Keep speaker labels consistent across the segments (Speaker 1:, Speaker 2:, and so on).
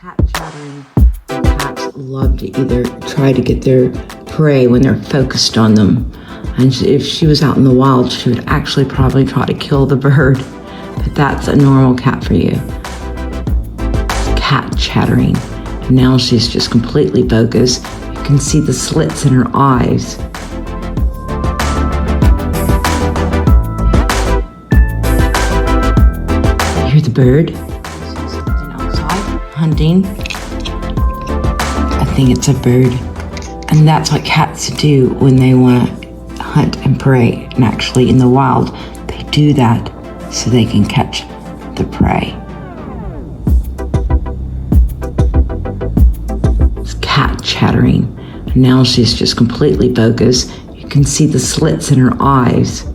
Speaker 1: cat chattering. Cats love to either try to get their prey when they're focused on them. And if she was out in the wild, she would actually probably try to kill the bird. But that's a normal cat for you. Cat chattering. And now she's just completely focused. You can see the slits in her eyes. You hear the bird? Something outside, hunting. I think it's a bird. And that's what cats do when they want to hunt and prey. And actually in the wild, they do that so they can catch the prey. It's cat chattering. And now she's just completely focused. You can see the slits in her eyes.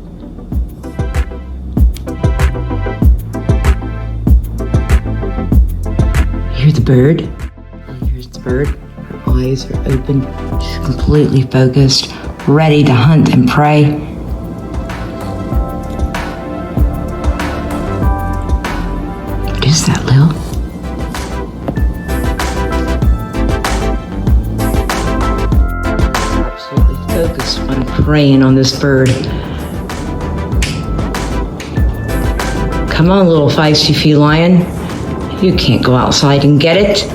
Speaker 1: You hear the bird? Here's the bird. Her eyes are open. She's completely focused, ready to hunt and prey. What is that, Lil? Absolutely focused on preying on this bird. Come on, little feisty feline. You can't go outside and get it.